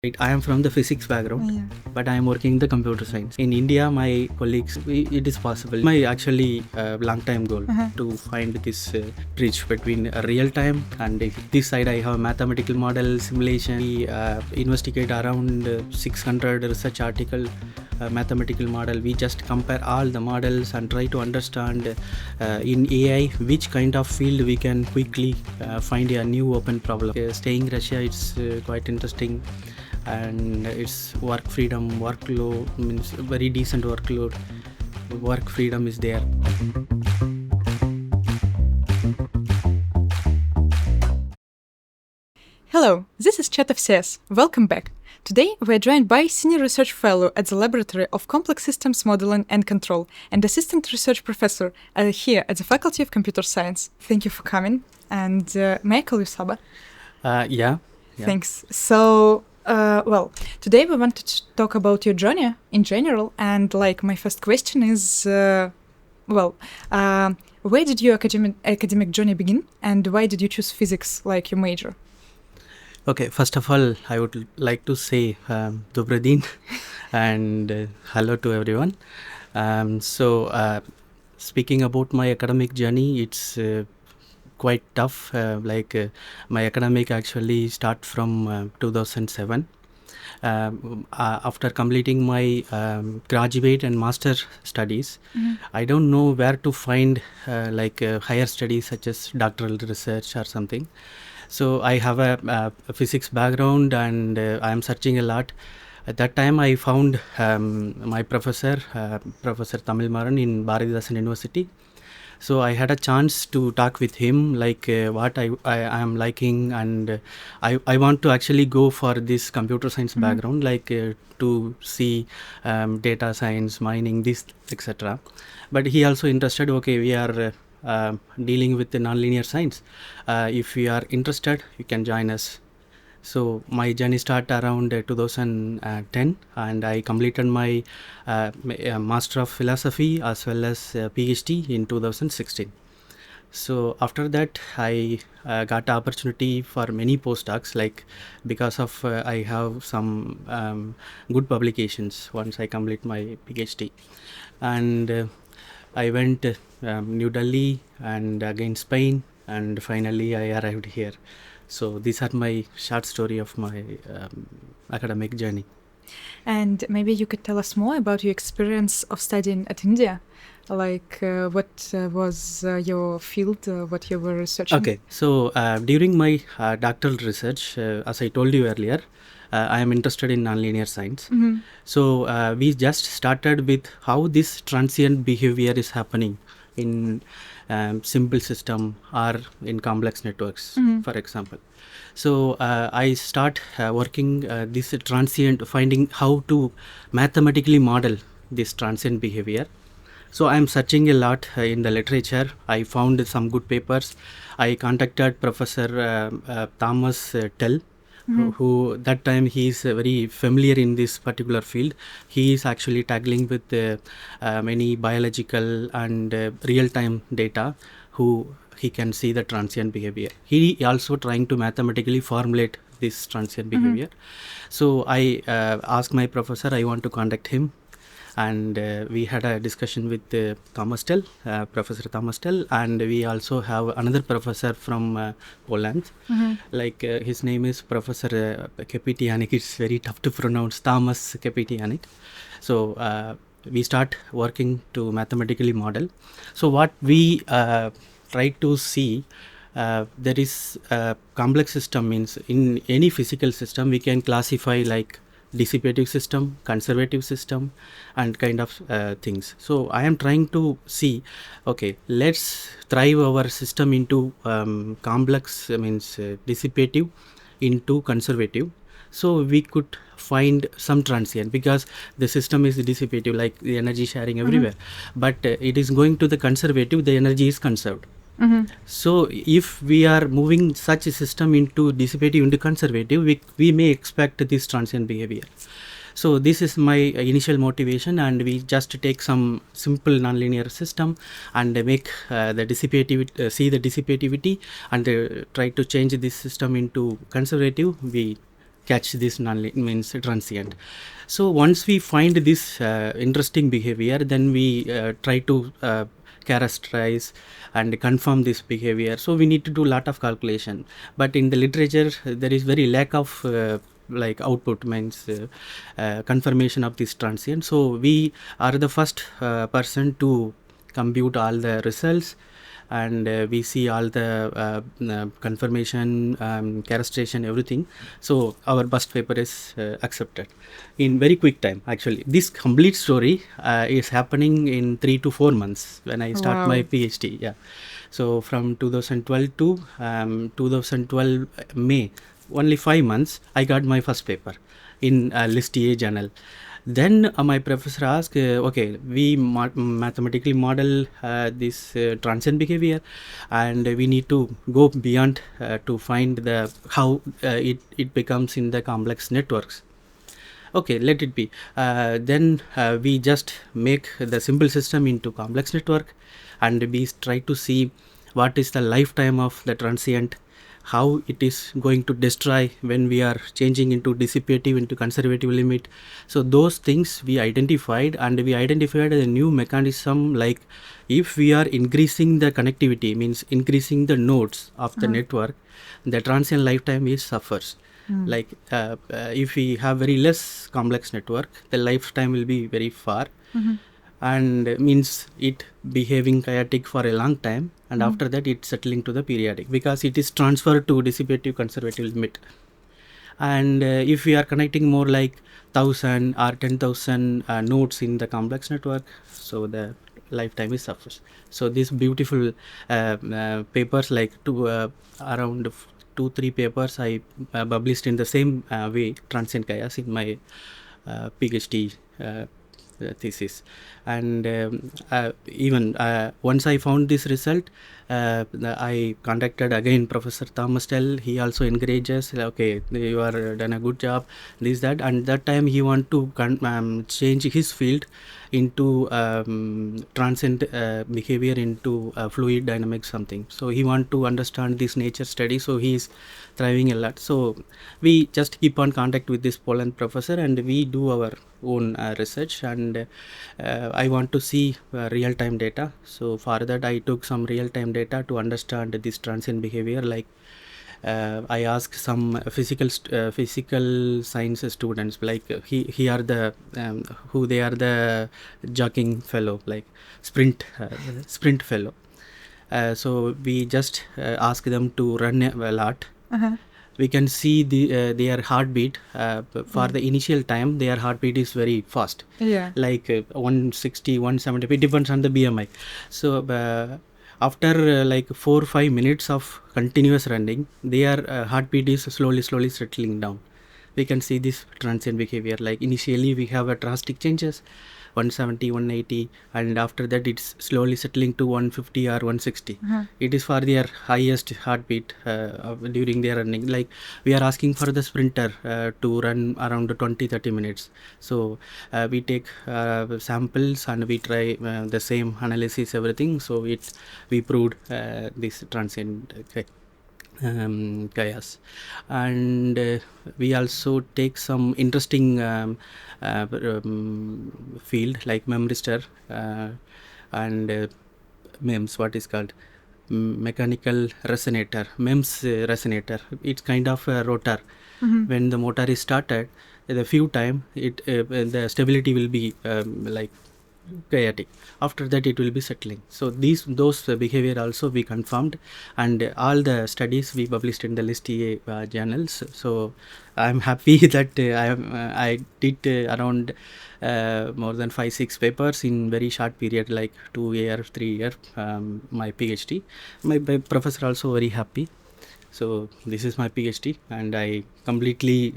Right, I am from the physics background, but I am working in the computer science. In India, my colleagues, it is possible. My actually long time goal to find this bridge between real time and this side. I have mathematical model simulation. We investigate around 600 research article. Mathematical model, we just compare all the models and try to understand in AI which kind of field we can quickly find a new open problem. Staying Russia, it's quite interesting, and it's work freedom, workload means very decent workload, work freedom is there. Hello, this is ChatFCS. Welcome back. Today we are joined by Senior Research Fellow at the Laboratory of Complex Systems Modeling and Control and Assistant Research Professor here at the Faculty of Computer Science. Thank you for coming. And may I call you Saba? Yeah. Thanks. So, today we want to talk about your journey in general. And my first question is, where did your academic journey begin? And why did you choose physics like your major? Okay, first of all, I would like to say Добрый день and hello to everyone. Speaking about my academic journey, it's quite tough. My academic actually start from 2007. After completing my graduate and master studies, I don't know where to find higher studies such as doctoral research or something. So I have a physics background and I am searching a lot. At that time I found my professor, Professor Tamil Maran in Bharathidasan University. So I had a chance to talk with him what I am liking, and I want to actually go for this computer science background, to see data science, mining, this, etc. But he also interested, okay, we are dealing with the nonlinear science. If you are interested, you can join us. So my journey started around 2010, and I completed my Master of Philosophy as well as PhD in 2016. So after that, I got the opportunity for many postdocs, because of I have some good publications once I complete my PhD. And I went New Delhi and again Spain, and finally I arrived here. So these are my short story of my academic journey. And maybe you could tell us more about your experience of studying at India. What was your field, what you were researching? Okay, so during my doctoral research, as I told you earlier, I am interested in nonlinear science. So we just started with how this transient behavior is happening in simple system or in complex networks, for example. So I start working this transient, finding how to mathematically model this transient behavior. So I am searching a lot in the literature. I found some good papers. I contacted Professor Thomas Tell, who that time he is very familiar in this particular field. He is actually tackling with many biological and real-time data, who he can see the transient behavior. He also trying to mathematically formulate this transient behavior. So I asked my professor, I want to contact him. And we had a discussion with Thomas Tell, Professor Thomas Tell, and we also have another professor from Poland. His name is Professor Kepitianik. It's very tough to pronounce, Thomas Kepitianik. So we start working to mathematically model. So what we try to see, there is a complex system, means in any physical system we can classify like dissipative system, conservative system, and kind of things. So I am trying to see, okay, let's thrive our system into complex, means dissipative into conservative. So we could find some transient, because the system is dissipative, like the energy sharing everywhere, but it is going to the conservative, the energy is conserved. So if we are moving such a system into dissipative into conservative, we may expect this transient behavior. So this is my initial motivation, and we just take some simple nonlinear system and make the dissipativity, see the dissipativity, and try to change this system into conservative. We catch this means transient. So once we find this interesting behavior, then we try to characterize and confirm this behavior. So we need to do a lot of calculation, but in the literature there is very lack of like output, means confirmation of this transient. So we are the first person to compute all the results, and we see all the confirmation, characterization, everything. So our first paper is accepted in very quick time. Actually, this complete story is happening in 3 to 4 months when I start my PhD. Yeah. So from 2012 to 2012 May, only 5 months, I got my first paper in List A journal. Then my professor asked, okay, we mathematically model this transient behavior, and we need to go beyond to find the how it becomes in the complex networks. Okay, let it be. Then we just make the simple system into complex network, and we try to see what is the lifetime of the transient, how it is going to destroy when we are changing into dissipative into conservative limit. So those things we identified, and we identified a new mechanism, like if we are increasing the connectivity, means increasing the nodes of the network, the transient lifetime is suffers. Like if we have very less complex network, the lifetime will be very far, and means it behaving chaotic for a long time, and after that it's settling to the periodic, because it is transferred to dissipative conservative limit. And if we are connecting more like 1000 or 10,000 nodes in the complex network, so the lifetime is suffers. So these beautiful papers, like around 2-3 papers I published in the same way, transient chaos, in my PhD thesis. And even once I found this result, I contacted again Professor Thomas Tell. He also encourages, okay, you are done a good job, this, that, and that time he want to change his field into transient behavior into fluid dynamics something. So he want to understand this nature study, so he is thriving a lot. So we just keep on contact with this Poland professor, and we do our own research, and I want to see real-time data. So for that I took some real-time data to understand this transient behavior. Like I asked some physical science students, like he are the who they are the jogging fellow, like sprint fellow. So we just ask them to run a lot. We can see their heartbeat. For the initial time, their heartbeat is very fast, like 160, 170, it depends on the BMI. So after like 4 or 5 minutes of continuous running, their heartbeat is slowly settling down. We can see this transient behavior, like initially we have a drastic changes, 170, 180, and after that it's slowly settling to 150 or 160. It is for their highest heartbeat during their running. Like we are asking for the sprinter to run around 20-30 minutes. So we take samples and we try the same analysis, everything. So we proved this transient chaos. And we also take some interesting field like memristor and MEMS, what is called mechanical resonator, MEMS resonator. It's kind of a rotor. When the motor is started, the few time the stability will be like chaotic. After that it will be settling. So those behavior also we confirmed, and all the studies we published in the List A journals. So I'm happy that I did around more than 5-6 papers in very short period, like 2 years, 3 years, my PhD. My professor also very happy. So this is my PhD, and I completely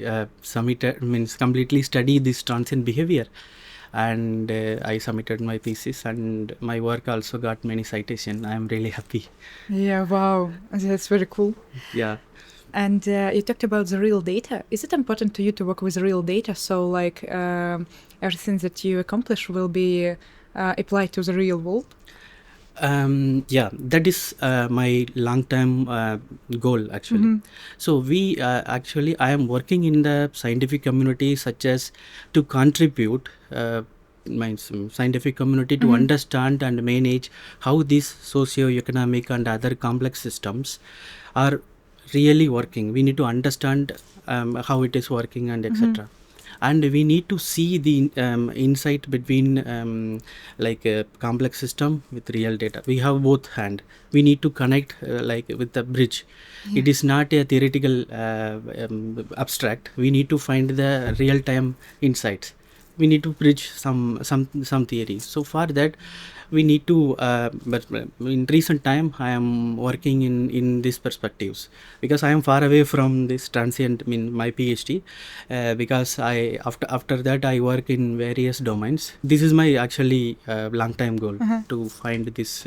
completely study this transient behavior, and I submitted my thesis, and my work also got many citations. I am really happy. Yeah, wow, that's very cool. Yeah. And you talked about the real data. Is it important to you to work with real data? So like everything that you accomplish will be applied to the real world? Yeah, that is my long-term goal actually. So I am working in the scientific community, such as to contribute scientific community to understand and manage how these socio-economic and other complex systems are really working. We need to understand how it is working and etc. And we need to see the insight between complex system with real data. We have both hand. We need to connect with the bridge. It is not a theoretical abstract. We need to find the real time insights. We need to bridge some theories. So for that we need to but in recent time I am working in these perspectives, because I am far away from this transient my PhD, because I after that I work in various domains. This is my actually long time goal, to find this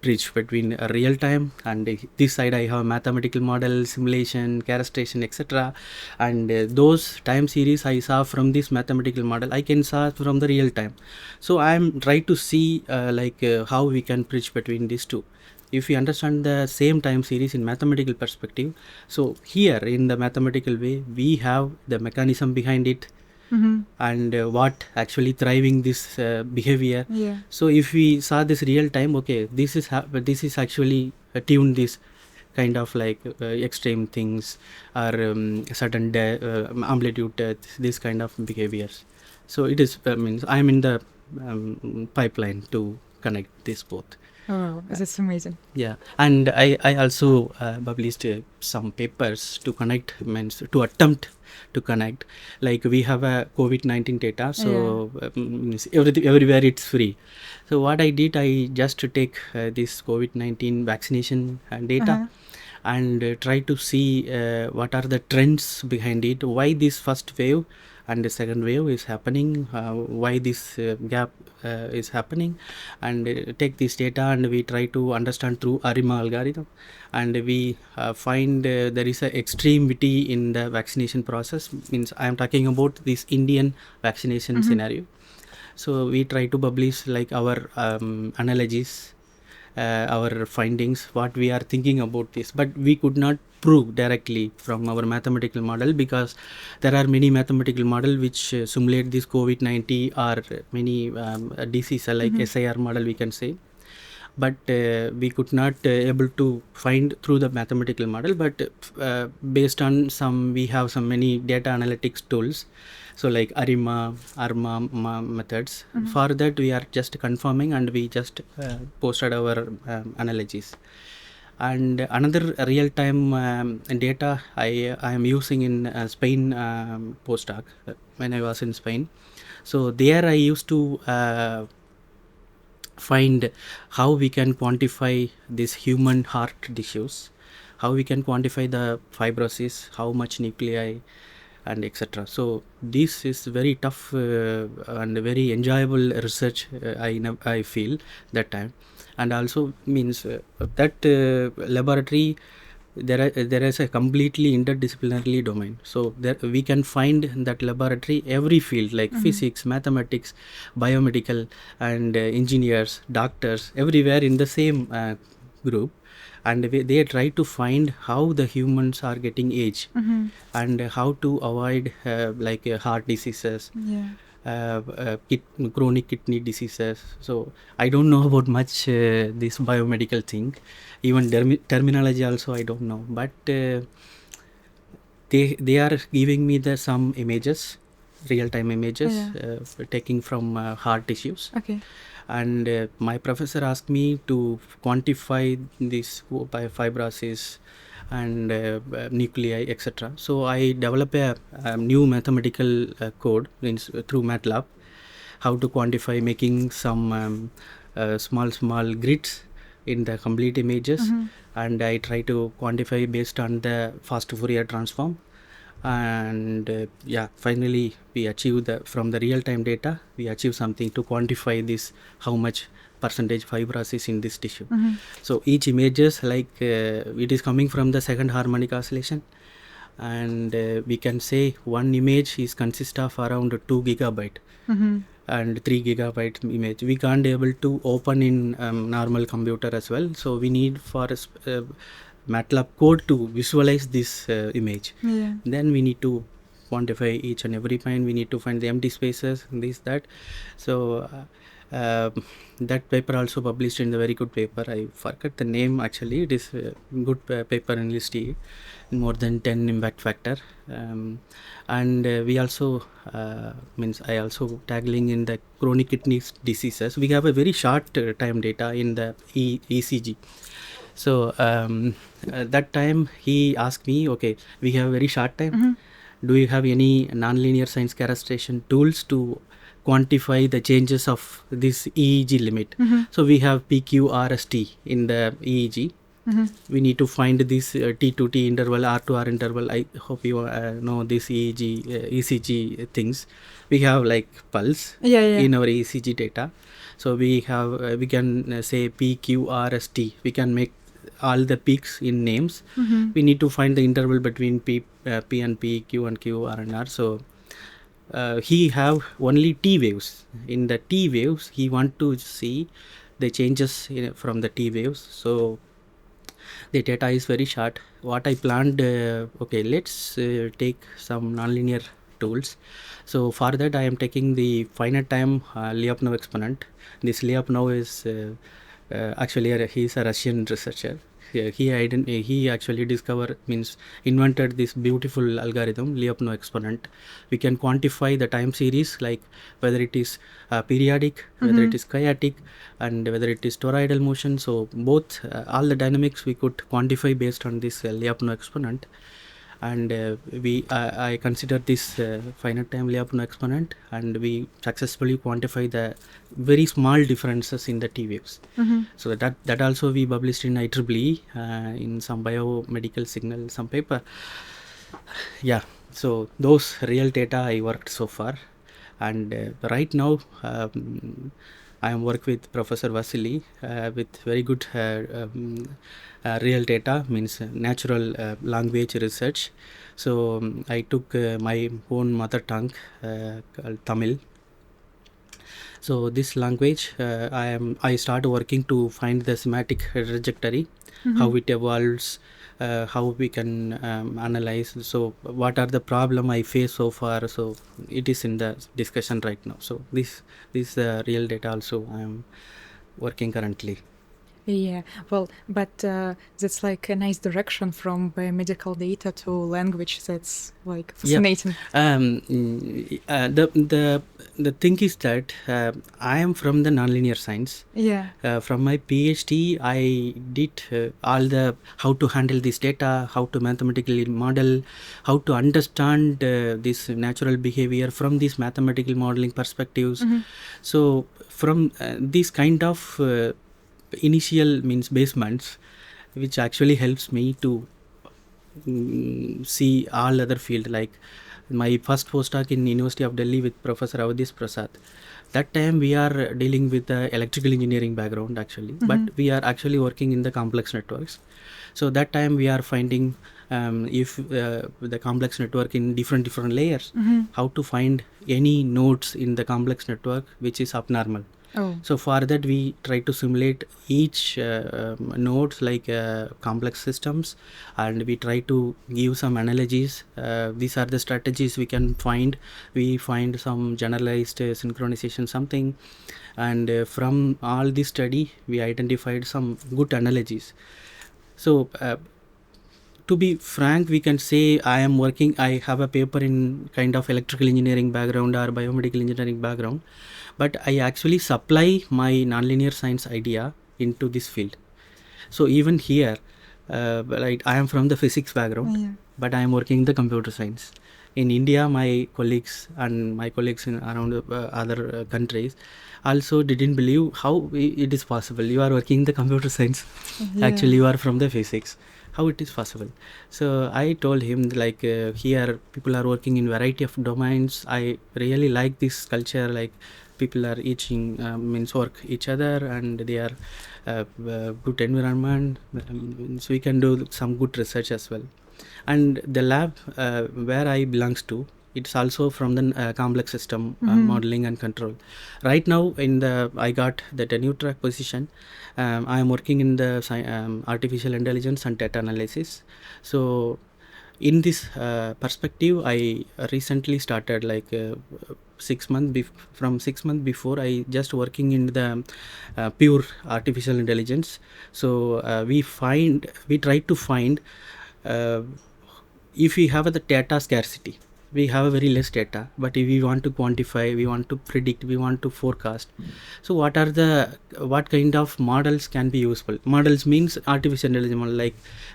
bridge between a real time and this side I have mathematical model, simulation, characterization, etc. And those time series I saw from this mathematical model I can saw from the real time. So I am trying to see how we can bridge between these two. If we understand the same time series in mathematical perspective, so here in the mathematical way we have the mechanism behind it, and what actually thriving this behavior. So if we saw this real time, okay, this is actually tuned this kind of extreme things, or certain amplitude, this kind of behaviors. So it is means I am in the pipeline to connect this both. Oh, that's amazing. Yeah, and I also published some papers to connect, means to attempt to connect. Like we have a COVID-19 data, so everywhere it's free. So what I did, I just take this COVID-19 vaccination data and try to see what are the trends behind it, why this first wave and the second wave is happening, why this gap is happening, and take this data and we try to understand through ARIMA algorithm, and we find there is a extremity in the vaccination process. Means I am talking about this Indian vaccination scenario. So we try to publish our analogies, our findings, what we are thinking about this, but we could not prove directly from our mathematical model, because there are many mathematical model which simulate this COVID-19 or many disease like SIR model we can say, but we could not able to find through the mathematical model, but based on some, we have some many data analytics tools, so like ARMA methods. For that we are just confirming, and we just posted our analogies. And another real time data I am using in Spain postdoc, when I was in Spain. So there I used to find how we can quantify this human heart tissues, how we can quantify the fibrosis, how much nuclei, and etc. So this is very tough and very enjoyable research, I feel that time. And also means that laboratory, there is a completely interdisciplinary domain, so there we can find that laboratory every field, like physics, mathematics, biomedical, and engineers, doctors, everywhere in the same group, and they try to find how the humans are getting age, and how to avoid heart diseases, chronic kidney diseases. So I don't know about much this biomedical thing, even terminology also I don't know, but they are giving me some images, real time images, taking from heart tissues. And my professor asked me to quantify this by fibrosis and nuclei, etc. So I developed a new mathematical code through MATLAB, how to quantify, making some small grids in the complete images, and I try to quantify based on the fast Fourier transform. And finally we achieve from the real time data we achieve something to quantify this, how much percentage fibrosis in this tissue. So each images it is coming from the second harmonic oscillation, and we can say one image is consist of around 2 gigabyte and 3 gigabyte image. We can't able to open in normal computer as well. So we need for MATLAB code to visualize this image. Yeah. Then we need to quantify each and every point. We need to find the empty spaces, this, that. So that paper also published in the very good paper. I forgot the name actually. It is a good paper in LST, more than 10 impact factor. And we also I also tackling in the chronic kidney diseases. We have a very short time data in the ECG. So that time he asked me, okay, we have very short time. Do you have any nonlinear science characterization tools to quantify the changes of this EEG limit? So we have PQRST in the EEG. We need to find this T to T interval, R to R interval. I hope you know this ECG things. We have like pulse in our ECG data. So we have we can say PQRST. We can make all the peaks in names. We need to find the interval between P and P, Q and Q, R and R. So he have only T waves. In the T waves, he want to see the changes from the T waves. So the data is very short. What I planned, okay, let's take some nonlinear tools. So for that, I am taking the finite time Lyapunov exponent. This Lyapunov is actually he is a Russian researcher. He actually invented this beautiful algorithm, Lyapunov exponent. We can quantify the time series, like whether it is periodic, whether it is chaotic, and whether it is toroidal motion. So both all the dynamics we could quantify based on this Lyapunov exponent. And I consider this finite time Lyapunov exponent, and we successfully quantify the very small differences in the T waves. So that also we published in IEEE in some biomedical signal, some paper. Yeah, so those real data I worked so far, and right now I am work with Professor Vasily with very good real data, means natural language research. So I took my own mother tongue called Tamil. So this language I started working to find the semantic trajectory, how it evolves, how we can analyze. So what are the problem I face so far? So it is in the discussion right now. So this real data also I am working currently. Yeah, well, but that's like a nice direction from biomedical data to language. That's like fascinating. The thing is that I am from the nonlinear science. From my PhD, I did all the how to handle this data, how to mathematically model, how to understand this natural behavior from these mathematical modeling perspectives. So from this kind of initial basements, which actually helps me to see all other field. Like my first postdoc in University of Delhi with Professor Avadis Prasad. That time we are dealing with the electrical engineering background actually, but we are actually working in the complex networks. So that time we are finding if the complex network in different layers, how to find any nodes in the complex network which is abnormal. So for that we try to simulate each nodes like complex systems, and we try to give some analogies. These are the strategies we can find. We find some generalized synchronization something, and from all this study we identified some good analogies. So to be frank, we can say I have a paper in kind of electrical engineering background or biomedical engineering background, but I actually supply my nonlinear science idea into this field. So even here, like I am from the physics background, but I am working in the computer science. In India, my colleagues in around other countries also didn't believe how it is possible. You are working in the computer science. Actually, you are from the physics. How it is possible? So I told him like here people are working in variety of domains. I really like this culture, like people are work each other, and they are good environment, so we can do some good research as well. And the lab where I belongs to, It's also from the complex system modeling and control. Right now, I got the tenure track position. I am working in the artificial intelligence and data analysis. So in this perspective, I recently started like 6 months from 6 months before. I just working in the pure artificial intelligence. So we try to find uh, if we have the data scarcity, we have a very less data, but if we want to quantify, we want to predict, we want to forecast. So what kind of models can be useful? Models means artificial intelligence model like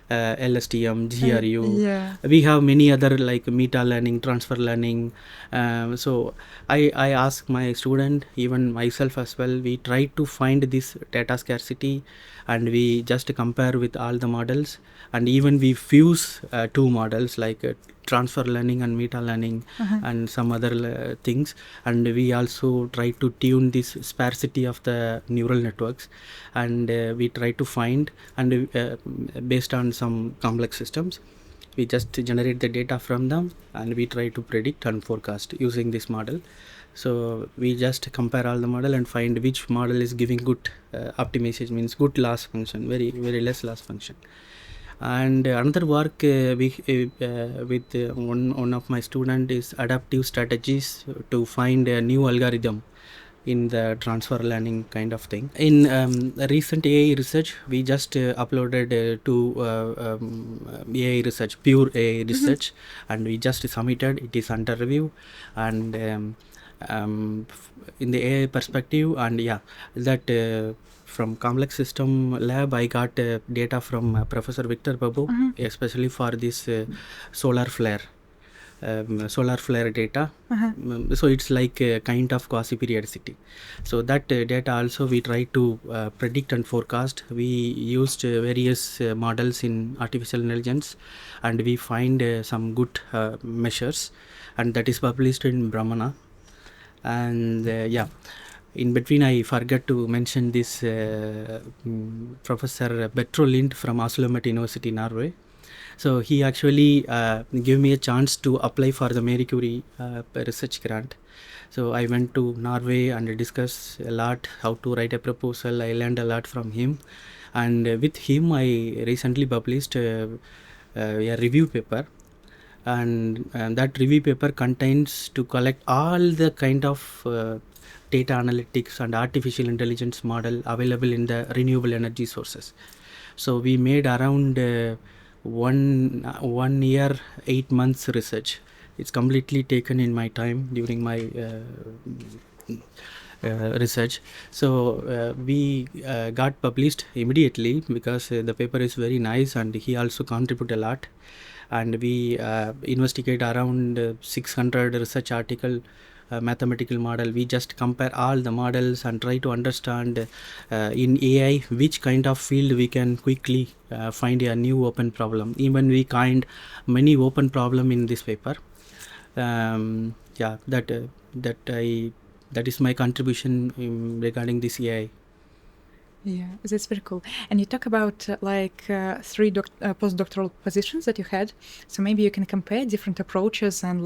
LSTM, GRU. Yeah. We have many other like meta learning, transfer learning. So I ask my student, even myself as well, we try to find this data scarcity, and we just compare with all the models, and even we fuse two models like transfer learning and meta learning and some other things, and we also try to tune this sparsity of the neural networks, and we try to find, and based on some complex systems, we just generate the data from them, and we try to predict and forecast using this model. So we just compare all the model and find which model is giving good optimization, means good loss function, very very less loss function. And another work with one of my student is adaptive strategies to find a new algorithm in the transfer learning kind of thing. In recent AI research, we just uploaded to AI research, pure AI research, and we just submitted. It is under review, and in the AI perspective, and yeah, that from complex system lab, I got data from Professor Victor Babu, especially for this solar flare. Solar flare data. So it's like a kind of quasi periodicity. So that data also we try to predict and forecast. We used various models in artificial intelligence, and we find some good measures, and that is published in Brahmana. And yeah, in between I forgot to mention this Professor Betro Lind from Oslo Met University, Norway. So he actually gave me a chance to apply for the Marie Curie research grant. So I went to Norway and discussed a lot how to write a proposal. I learned a lot from him, and with him I recently published a review paper, and that review paper contains to collect all the kind of data analytics and artificial intelligence model available in the renewable energy sources. So we made around 1 year 8 months research. It's completely taken in my time during my research. So we got published immediately because the paper is very nice, and he also contributed a lot. And we investigate around 600 research article, mathematical model. We just compare all the models and try to understand in AI which kind of field we can quickly find a new open problem. Even we find many open problem in this paper. Yeah, that is my contribution regarding this AI. Yeah, that's very cool. And you talk about three postdoctoral positions that you had. So maybe you can compare different approaches and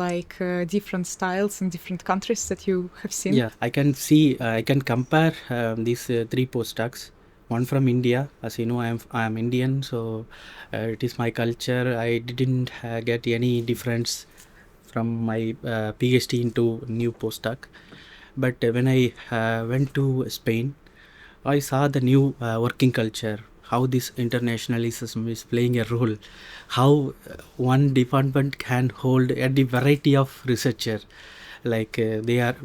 different styles in different countries that you have seen. Yeah, I can compare these three postdocs. One from India, as you know, I am Indian, so it is my culture. I didn't get any difference from my PhD into new postdoc. But when I went to Spain, I saw the new working culture, how this internationalism is playing a role, how one department can hold a variety of researcher. Like they are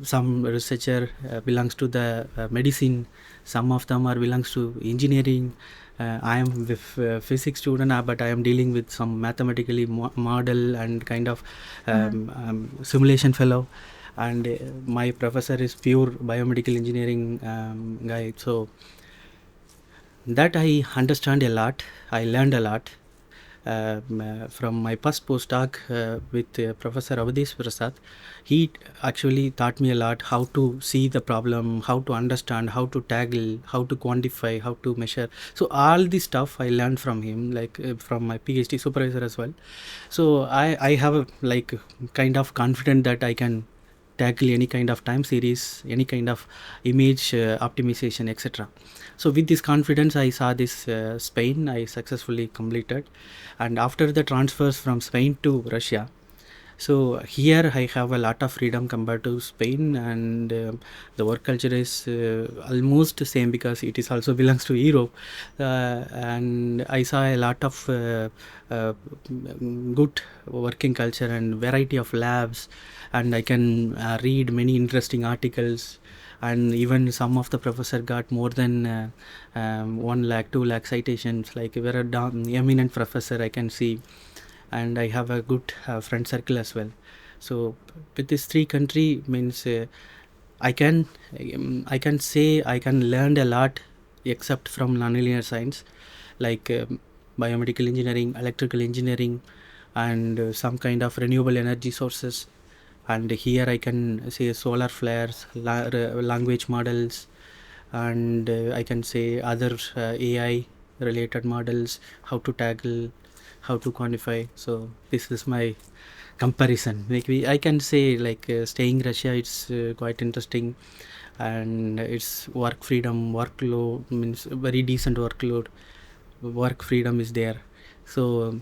some researcher belongs to the medicine, some of them are belongs to engineering. I am with physics student, but I am dealing with some mathematically model and kind of simulation fellow. And my professor is pure biomedical engineering guy. So that I understand a lot, I learned a lot. from my first postdoc with Professor Avadis Prasad. He actually taught me a lot how to see the problem, how to understand, how to tackle, how to quantify, how to measure. So all this stuff I learned from him, like from my PhD supervisor as well. So I have a like kind of confident that I can tackle any kind of time series, any kind of image optimization, etc. So with this confidence, I saw this Spain. I successfully completed, and after the transfers from Spain to Russia, so here I have a lot of freedom compared to Spain, and the work culture is almost the same because it is also belongs to Europe, and I saw a lot of good working culture and variety of labs, and I can read many interesting articles, and even some of the professor got more than 1 lakh 2 lakh citations, like we're eminent professor I can see, and I have a good friend circle as well. So with this 3 country means I can say I can learn a lot except from nonlinear science, like biomedical engineering, electrical engineering, and some kind of renewable energy sources. And here I can say solar flares, language models, and I can say other AI related models, how to tackle, how to quantify. So this is my comparison. Like I can say like staying Russia, it's quite interesting, and it's work freedom, workload means very decent workload, work freedom is there. So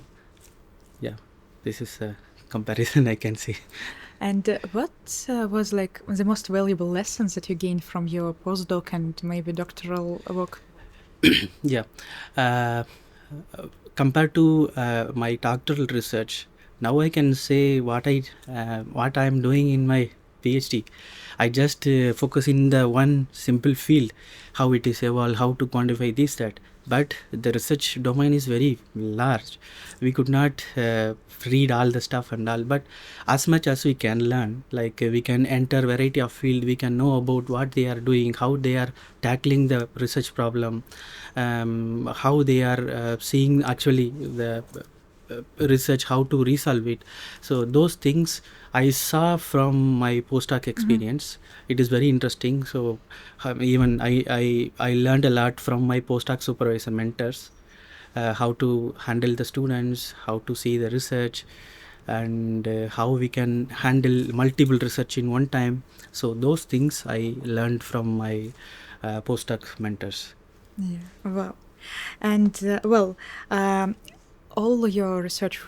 yeah, this is a comparison I can say. And what was like the most valuable lessons that you gained from your postdoc and maybe doctoral work? Yeah, compared to my doctoral research, now I can say what I am doing in my PhD. I just focus in the one simple field, how it is evolved, how to quantify this that. But the research domain is very large. We could not read all the stuff and all, but as much as we can learn, like we can enter variety of field, we can know about what they are doing, how they are tackling the research problem, how they are seeing actually the research, how to resolve it. So those things I saw from my postdoc experience. It is very interesting. So even I learned a lot from my postdoc supervisor mentors, how to handle the students, how to see the research, and how we can handle multiple research in one time. So those things I learned from my postdoc mentors. Yeah, wow. And all your research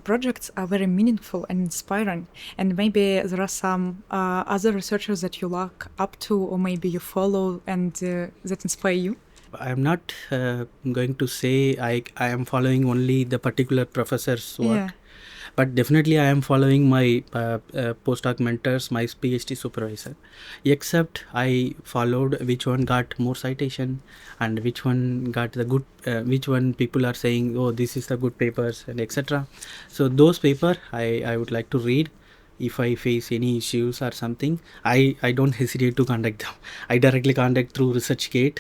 projects are very meaningful and inspiring. And maybe there are some other researchers that you look up to, or maybe you follow and that inspire you. I am not going to say I am following only the particular professor's work. Yeah. But definitely I am following my postdoc mentors, my PhD supervisor, except I followed which one got more citation and which one got the good, which one people are saying, oh, this is the good papers and etc. So those paper I would like to read. If I face any issues or something, I don't hesitate to contact them. I directly contact through ResearchGate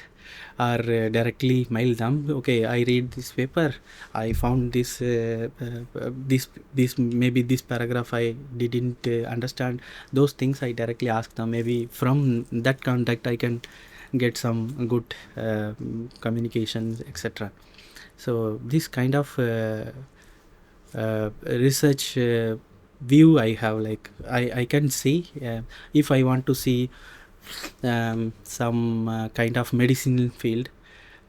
or directly mail them. Okay, I read this paper, I found this this maybe this paragraph I didn't understand. Those things I directly ask them. Maybe from that contact I can get some good communications, etc. So this kind of research view I have, like I can see if I want to see some kind of medicinal field,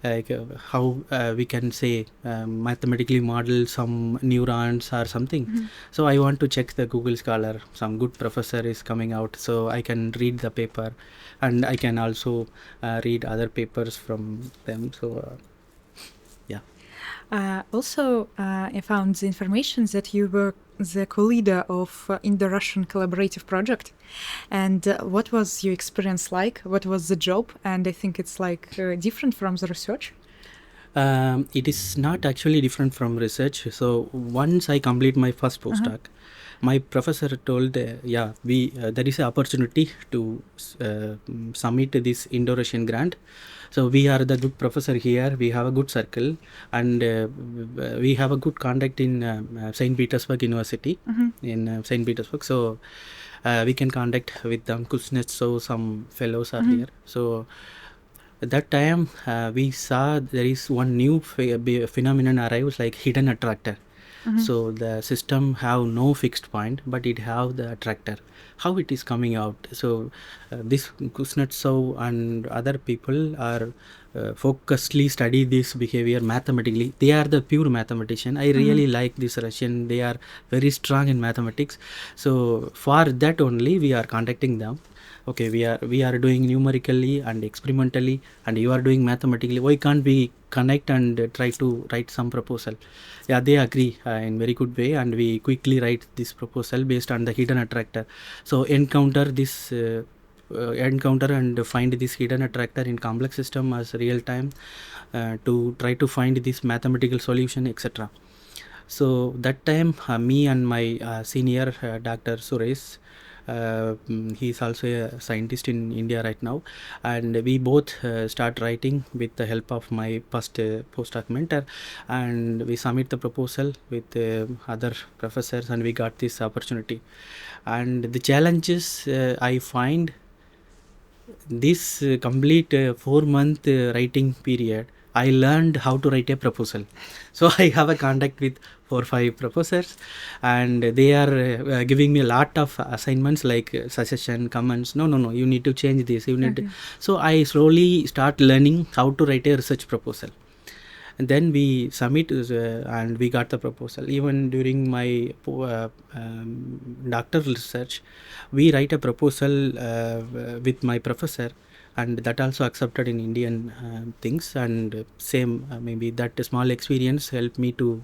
like how we can say mathematically model some neurons or something. So I want to check the Google Scholar, some good professor is coming out, so I can read the paper, and I can also read other papers from them. So Also, I found the information that you were the co-leader of Indo-Russian collaborative project. And what was your experience like? What was the job? And I think it's like different from the research. It is not actually different from research. So once I complete my first postdoc, my professor told, we there is an opportunity to submit this Indo-Russian grant. So we are the good professor here. We have a good circle, and we have a good contact in Saint Petersburg University in Saint Petersburg. So we can contact with them. Kuznetsov, some fellows are here. So at that time, we saw there is one new phenomenon arrives, like hidden attractor. So the system have no fixed point, but it have the attractor. How it is coming out? So this Kuznetsov and other people are focusedly study this behavior mathematically. They are the pure mathematician. I really like this Russian. They are very strong in mathematics. So for that only we are contacting them. Okay, we are doing numerically and experimentally, and you are doing mathematically. Why can't we connect and try to write some proposal? Yeah, they agree in very good way, and we quickly write this proposal based on the hidden attractor. So encounter and find this hidden attractor in complex system as real time to try to find this mathematical solution, etc. So that time me and my senior Dr. Suresh, he is also a scientist in India right now, and we both start writing with the help of my first postdoc mentor, and we submit the proposal with other professors, and we got this opportunity. And the challenges I find this complete 4-month writing period, I learned how to write a proposal. So I have a contact with 4-5 professors, and they are giving me a lot of assignments like suggestion, comments. No, you need to change this. You need to. So I slowly start learning how to write a research proposal. And then we submit and we got the proposal. Even during my doctoral research, we write a proposal with my professor, and that also accepted in Indian things. And same maybe that small experience helped me to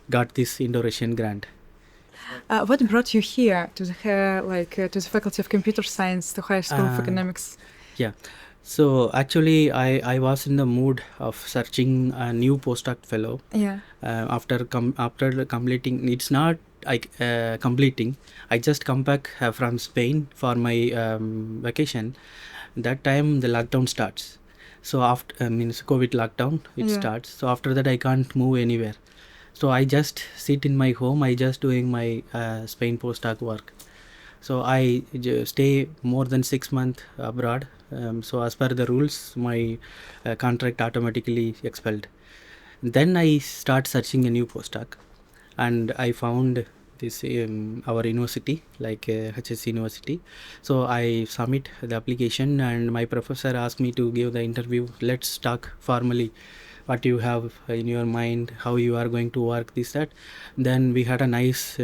got this Indo-Russian grant. What brought you here to the Faculty of Computer Science, the Higher School of Economics? Yeah. So actually, I was in the mood of searching a new postdoc fellow. Yeah. After completing, it's not completing. I just come back from Spain for my vacation. That time the lockdown starts. So after means COVID lockdown, it starts. So after that I can't move anywhere. So I just sit in my home. I just doing my Spain postdoc work. So I stay more than 6 months abroad. So as per the rules, my contract automatically expelled. Then I start searching a new postdoc, and I found this our university, like HSC University. So I submit the application, and my professor asked me to give the interview. Let's talk formally. What you have in your mind, how you are going to work, this, that. Then we had a nice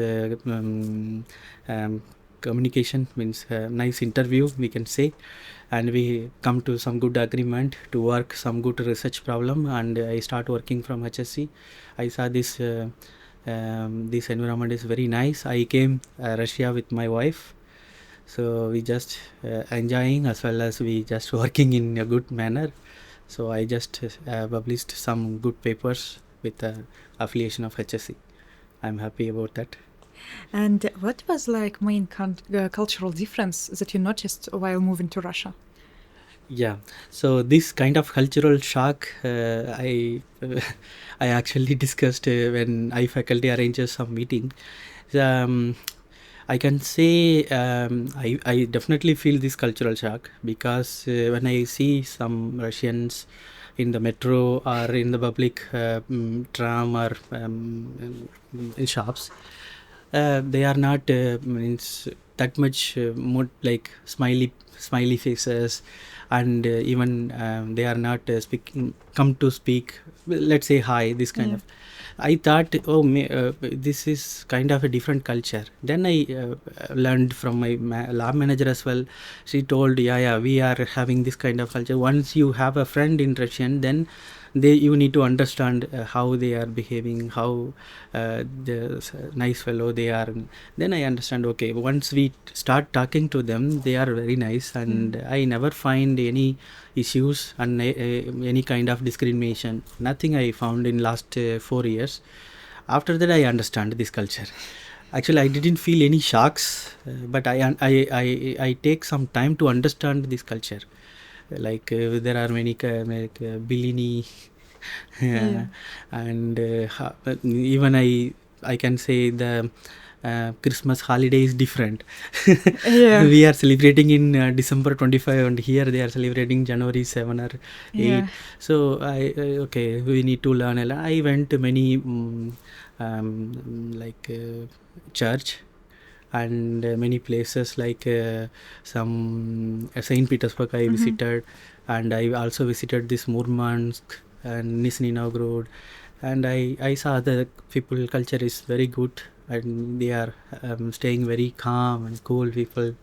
communication, means nice interview, we can say, and we come to some good agreement to work some good research problem. And I start working from HSC. I saw this this environment is very nice. I came Russia with my wife, so we just enjoying as well as we just working in a good manner. So I just published some good papers with the affiliation of HSC. I'm happy about that. And what was like main cultural difference that you noticed while moving to Russia? Yeah, so this kind of cultural shock I actually discussed when I faculty arranges some meeting. I can say I definitely feel this cultural shock, because when I see some Russians in the metro or in the public tram or in shops, they are not means that much more like smiley faces, and even they are not come to speak, let's say hi, this kind of. I thought, this is kind of a different culture. Then I learned from my lab manager as well. She told, yeah, we are having this kind of culture. Once you have a friend in Russian, then you need to understand how they are behaving, how the nice fellow they are. Then I understand, okay, once we start talking to them, they are very nice, and I never find any issues and any kind of discrimination. Nothing I found in last 4 years. After that I understand this culture. Actually, I didn't feel any shocks, but I take some time to understand this culture. Like there are many like Billini, Yeah. and even I can say the Christmas holiday is different. Yeah. We are celebrating in December 25, and here they are celebrating January 7 or 8. Yeah. So okay, we need to learn a lot. I went to many like church and many places like some Saint Petersburg I visited, and I also visited this Murmansk and Nizhny Novgorod, and I saw the people culture is very good, and they are staying very calm and cool people.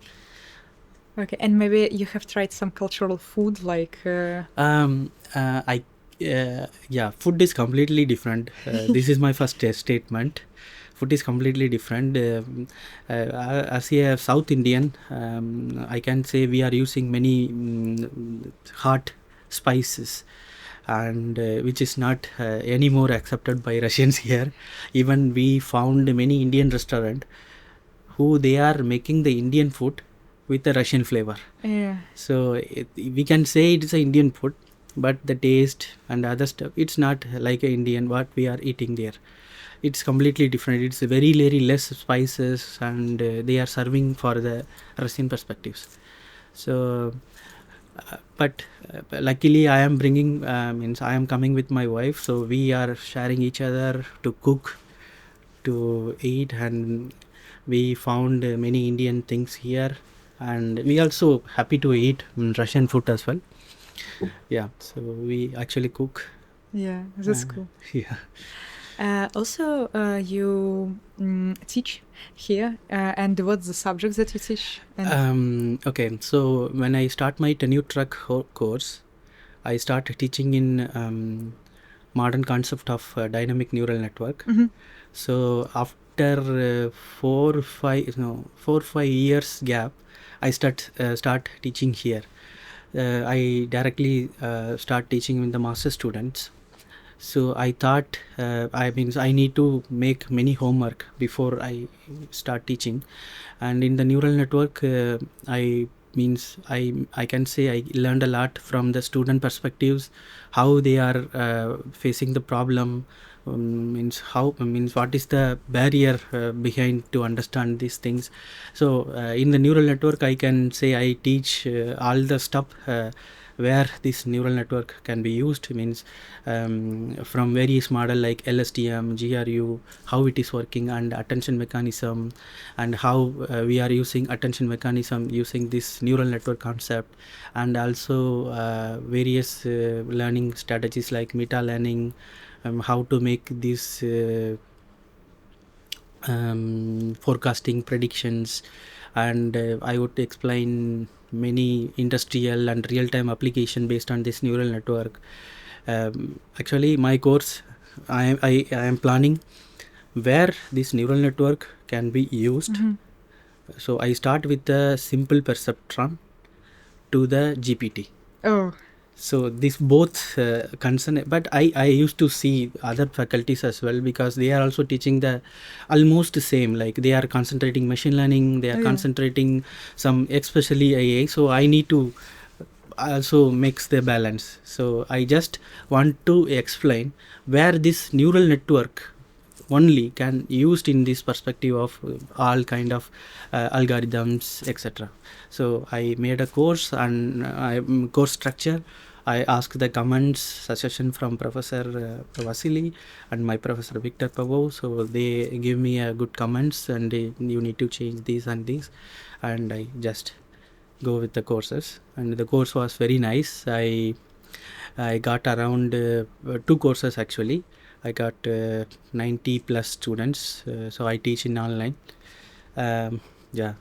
Okay, and maybe you have tried some cultural food like. I yeah, food is completely different. This is my first statement. Food is completely different. As a South Indian, I can say we are using many hot spices, and which is not anymore accepted by Russians here. Even we found many Indian restaurant who they are making the Indian food with a Russian flavor. Yeah. So we can say it is a Indian food, but the taste and other stuff, it's not like a Indian what we are eating there. It's completely different. It's very less spices, and they are serving for the Russian perspectives. So but luckily I am bringing means I am coming with my wife, so we are sharing each other to cook, to eat, and we found many Indian things here, and we also happy to eat Russian food as well. Yeah, so we actually cook. Yeah, that's cool. Yeah. Also, you teach here, and what's the subject that you teach? And Okay, so when I start my tenure track course, I start teaching in modern concept of dynamic neural network. So after 4 5 years gap, I start teaching here. I directly start teaching with the master students. So I thought I need to make many homework before I start teaching, and in the neural network I can say I learned a lot from the student perspectives, how they are facing the problem, means what is the barrier behind to understand these things. So in the neural network I can say I teach all the stuff where this neural network can be used, means from various model like LSTM, GRU, how it is working, and attention mechanism, and how we are using attention mechanism using this neural network concept, and also various learning strategies like meta learning, how to make these forecasting predictions, and I would explain many industrial and real-time application based on this neural network. Actually my course I am planning where this neural network can be used. So I start with the simple perceptron to the GPT. oh, So this both concern, but I used to see other faculties as well, because they are also teaching the almost same, like they are concentrating machine learning, they are concentrating some especially AI. So I need to also mix the balance. So I just want to explain where this neural network only can used in this perspective of all kind of algorithms, etc. So I made a course, and course structure, I asked the comments suggestion from Professor Vasily and my Professor Victor Pavov. So they give me a good comments, and you need to change these and these, and I just go with the courses. And the course was very nice. I got around 2 courses actually. I got 90 plus students. So I teach in online. Yeah,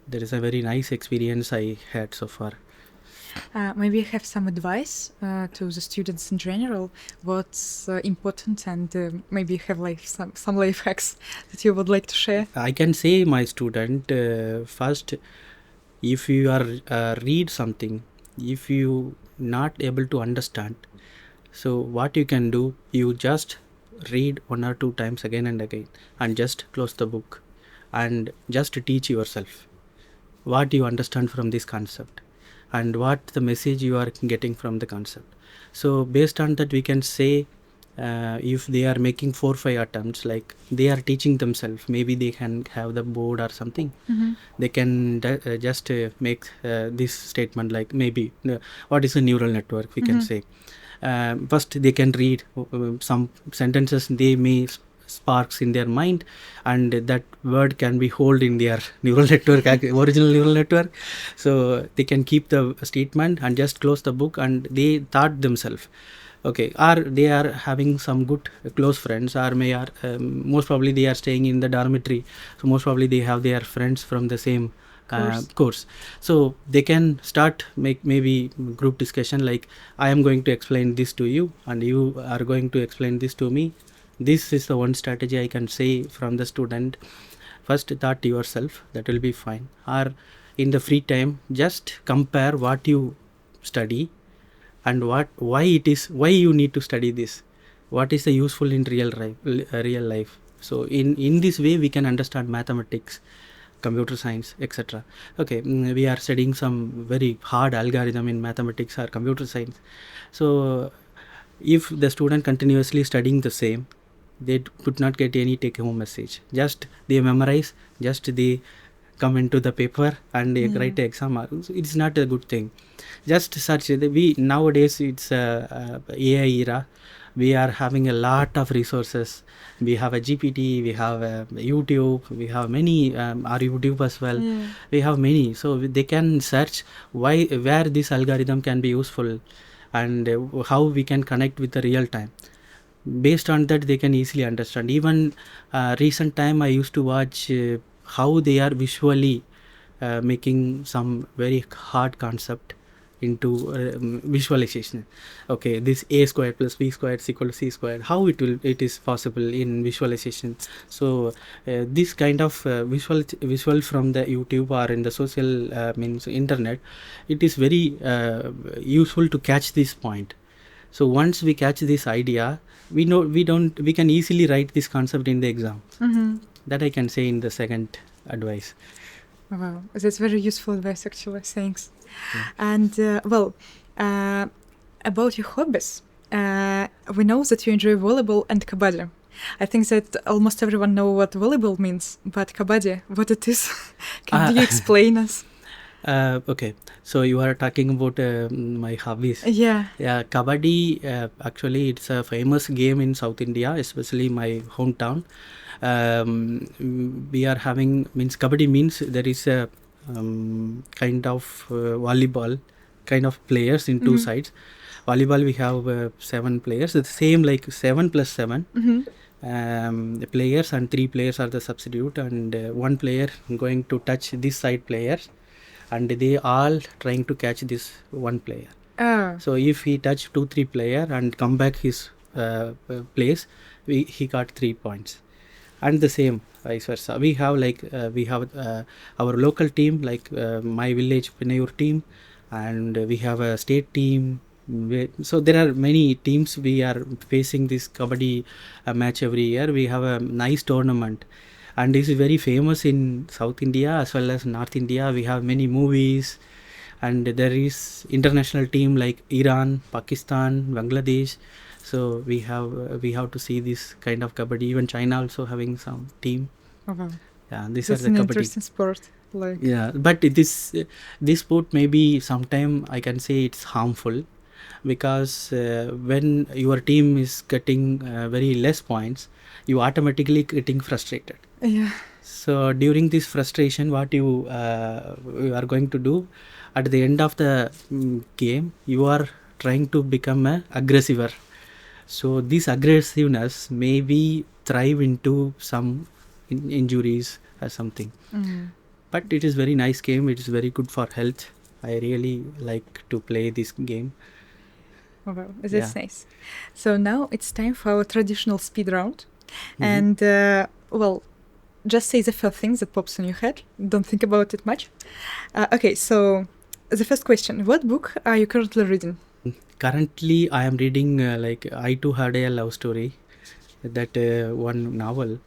there is a very nice experience I had so far. maybe you have some advice to the students in general, what's important, and maybe you have like some life hacks that you would like to share. I can say my student, first, if you are read something, if you not able to understand, so what you can do, you just read 1 or 2 times again and again, and just close the book, and just teach yourself what you understand from this concept and what the message you are getting from the concept. So based on that we can say if they are making 4-5 attempts, like they are teaching themselves, maybe they can have the board or something. They can just make this statement, like maybe what is a neural network, we can say. First they can read some sentences, they may sparks in their mind, and that word can be hold in their neural network, original neural network. So they can keep the statement and just close the book, and they thought themselves, okay, or they are having some good close friends, or may are most probably they are staying in the dormitory, so most probably they have their friends from the same course. So they can start make maybe group discussion, like I am going to explain this to you and you are going to explain this to me. This is the one strategy I can say from the student. First thought yourself, that will be fine. Or in the free time, just compare what you study and why you need to study this, what is the useful in real life. So in this way we can understand mathematics, computer science, etc. Okay, we are studying some very hard algorithm in mathematics or computer science. So if the student continuously studying the same, they could not get any take home message, just they memorize, just they come into the paper and they write the exam. So it's not a good thing. Just search. We nowadays it's AI era. We are having a lot of resources. We have a GPT, we have a YouTube, we have many our YouTube as well. We have many, so they can search where this algorithm can be useful, and how we can connect with the real time. Based on that they can easily understand. Even recent time I used to watch how they are visually making some very hard concept into visualization. Okay, this a squared plus b squared is equal to c squared, how it is possible in visualization. So this kind of visual from the YouTube or in the social means internet, it is very useful to catch this point. So once we catch this idea, we can easily write this concept in the exam. That I can say in the second advice. Wow, that's very useful advice actually, thanks. And about your hobbies, we know that you enjoy volleyball and kabaddi. I think that almost everyone know what volleyball means, but kabaddi, what it is? Can you explain us? Okay, so you are talking about my hobbies. Yeah, kabaddi, actually it's a famous game in South India, especially my hometown. We are having, means kabaddi means there is a kind of volleyball kind of players in two sides. Volleyball we have 7 players, it's same like 7 plus 7 the players, and 3 players are the substitute, and 1 player going to touch this side players, and they all trying to catch this 1 player. So if he touch 2-3 player and come back his place, he got 3 points. And the same vice versa. We have like our local team, like my village Pinayur team, and we have a state team. So there are many teams. We are facing this kabaddi match every year. We have a nice tournament, and this is very famous in South India as well as North India. We have many movies, and there is international team like Iran, Pakistan, Bangladesh. So we have to see this kind of kabaddi. Even China also having some team. Yeah, these are the kabaddi. That's an interesting sport. Like, yeah, but this sport maybe sometime I can say it's harmful, because when your team is getting very less points, you automatically getting frustrated. Yeah. So during this frustration, what you are going to do at the end of the game, you are trying to become a aggressiver. So this aggressiveness may be thrive into some injuries or something. But it is very nice game. It is very good for health. I really like to play this game. Oh, wow, that's nice. So now it's time for our traditional speed round. And just say the first thing that pops in your head. Don't think about it much. Okay, so the first question: what book are you currently reading? Currently, I am reading like I Too Had a Love Story, that one novel.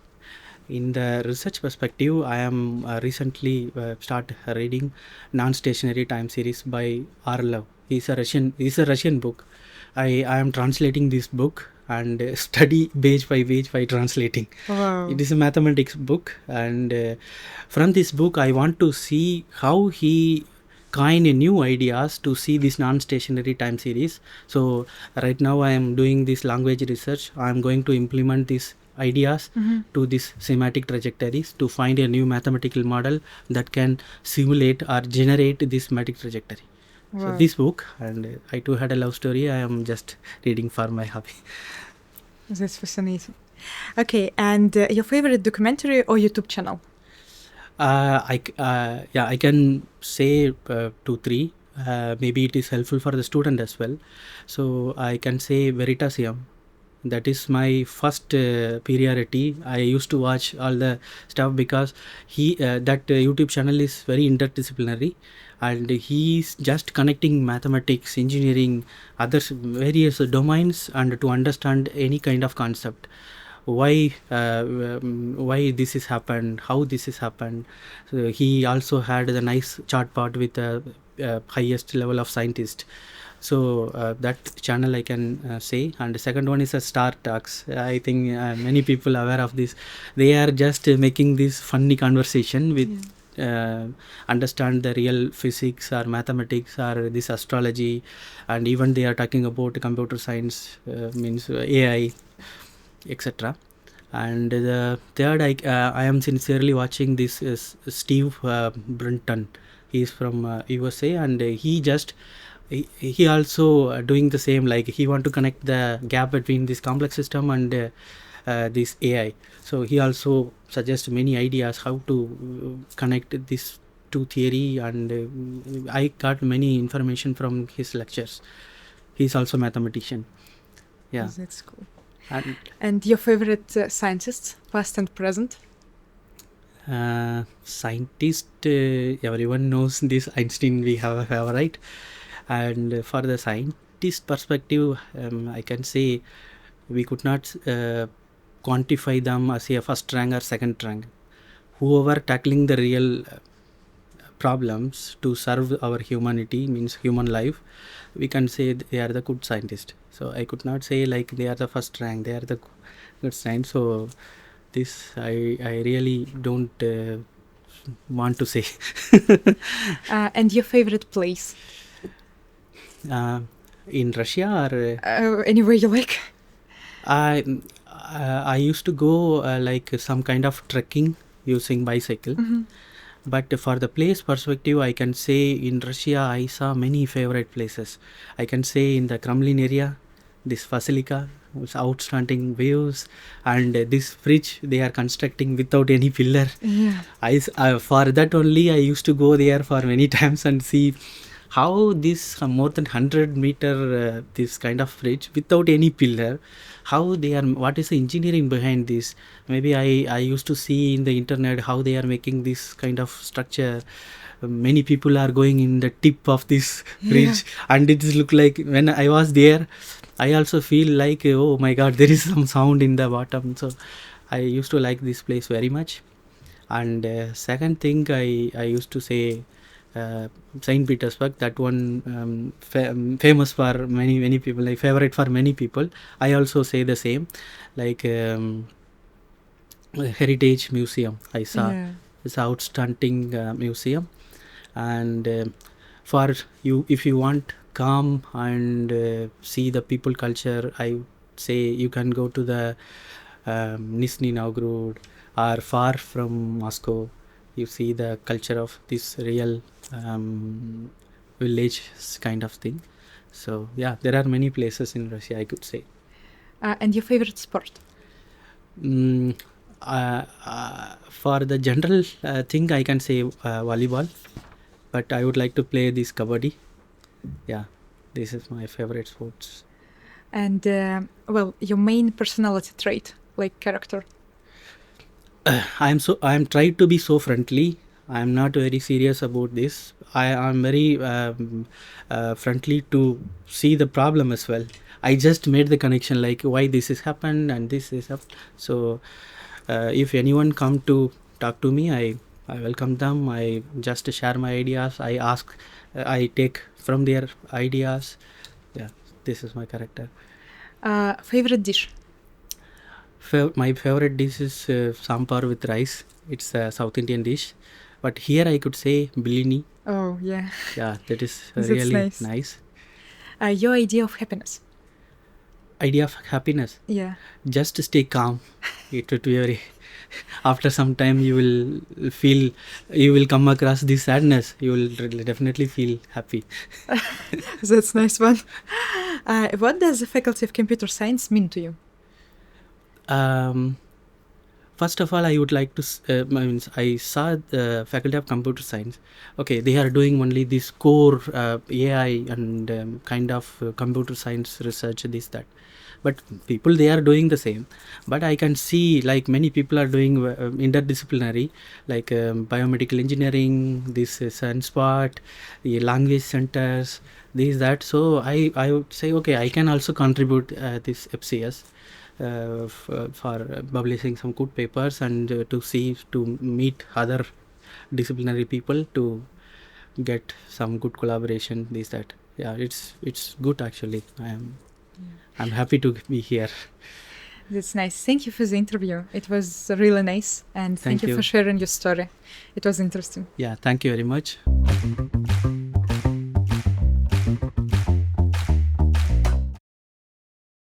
In the research perspective, I am recently start reading non-stationary time series by Arlev. He's a Russian book. I am translating this book and study page by page by translating. Wow. It is a mathematics book, and from this book I want to see how he coin new ideas to see this non-stationary time series. So right now I am doing this language research. I am going to implement these ideas to this semantic trajectories to find a new mathematical model that can simulate or generate this semantic trajectory. Wow. So this book, and I too had a love story. I am just reading for my hobby. That's fascinating. Okay, and your favorite documentary or YouTube channel? I can say 2 3. Maybe it is helpful for the student as well. So I can say Veritasium. That is my first priority. I used to watch all the stuff because that YouTube channel is very interdisciplinary, and he's just connecting mathematics, engineering, others various domains, and to understand any kind of concept. Why this is happened, how this is happened. So he also had the nice chart part with the highest level of scientist. So that channel I can say. And the second one is a Star Talks. I think many people are aware of this. They are just making this funny conversation with understand the real physics or mathematics or this astrology, and even they are talking about computer science, means AI, etc. And the third, I am sincerely watching this is Steve Brinton. He is from USA, and he also doing the same, like he want to connect the gap between this complex system and this AI. So he also suggests many ideas how to connect this to theory, and I got many information from his lectures. He's also mathematician. Yeah. That's cool. And your favorite scientists, past and present? Scientist, everyone knows this Einstein we have a favorite. And for the scientist perspective, I can say we could not quantify them as a first rank or second rank. Whoever tackling the real problems to serve our humanity, means human life, we can say they are the good scientist. So I could not say like they are the first rank, they are the good scientist. So this I really don't want to say. And your favorite place? In Russia or anywhere you like? I used to go like some kind of trekking using bicycle. But for the place perspective, I can say in Russia I saw many favorite places. I can say in the Kremlin area, this basilica with outstanding views, and this bridge they are constructing without any pillar. Yeah. For that only I used to go there for many times and see how this more than 100-meter this kind of bridge without any pillar, how they are, what is the engineering behind this. Maybe I used to see in the internet how they are making this kind of structure. Many people are going in the tip of this bridge, and it look like when I was there I also feel like, oh my god, there is some sound in the bottom. So I used to like this place very much. And second thing, I used to say Saint Petersburg. That one famous for many people, like favorite for many people. I also say the same, like Heritage Museum I saw. It's an outstanding museum. And for you, if you want calm and see the people culture, I say you can go to the Nizhny Novgorod, or far from Moscow. You see the culture of this real village kind of thing. So yeah, there are many places in Russia, I could say. And your favorite sport? For the general thing, I can say volleyball, but I would like to play this kabaddi. Yeah, this is my favorite sports. And well, your main personality trait, like character? I'm trying to be so friendly. I'm not very serious about this. I am very friendly to see the problem as well. I just made the connection, like why this has happened and this is up. So if anyone come to talk to me, I welcome them. I just share my ideas. I ask, I take from their ideas. Yeah, this is my character. Favorite dish? My favorite dish is sambar with rice. It's a South Indian dish, but here I could say biryani. Oh, yeah. Yeah, that is That's really nice. nice. Your idea of happiness? Idea of happiness. Yeah. Just stay calm. It would be very. After some time, you will come across this sadness. You will definitely feel happy. That's nice one. What does the Faculty of Computer Science mean to you? First of all, I would like to. I saw the Faculty of Computer Science. Okay, they are doing only this core AI and kind of computer science research, this that. But people, they are doing the same. But I can see like many people are doing interdisciplinary, like biomedical engineering, this Sunspot, the language centers, this that. So I would say, okay, I can also contribute this FCS. For publishing some good papers and to meet other disciplinary people to get some good collaboration, this that. Yeah, it's good actually. I'm happy to be here. That's nice. Thank you for the interview. It was really nice, and thank you for sharing your story. It was interesting. Yeah, thank you very much.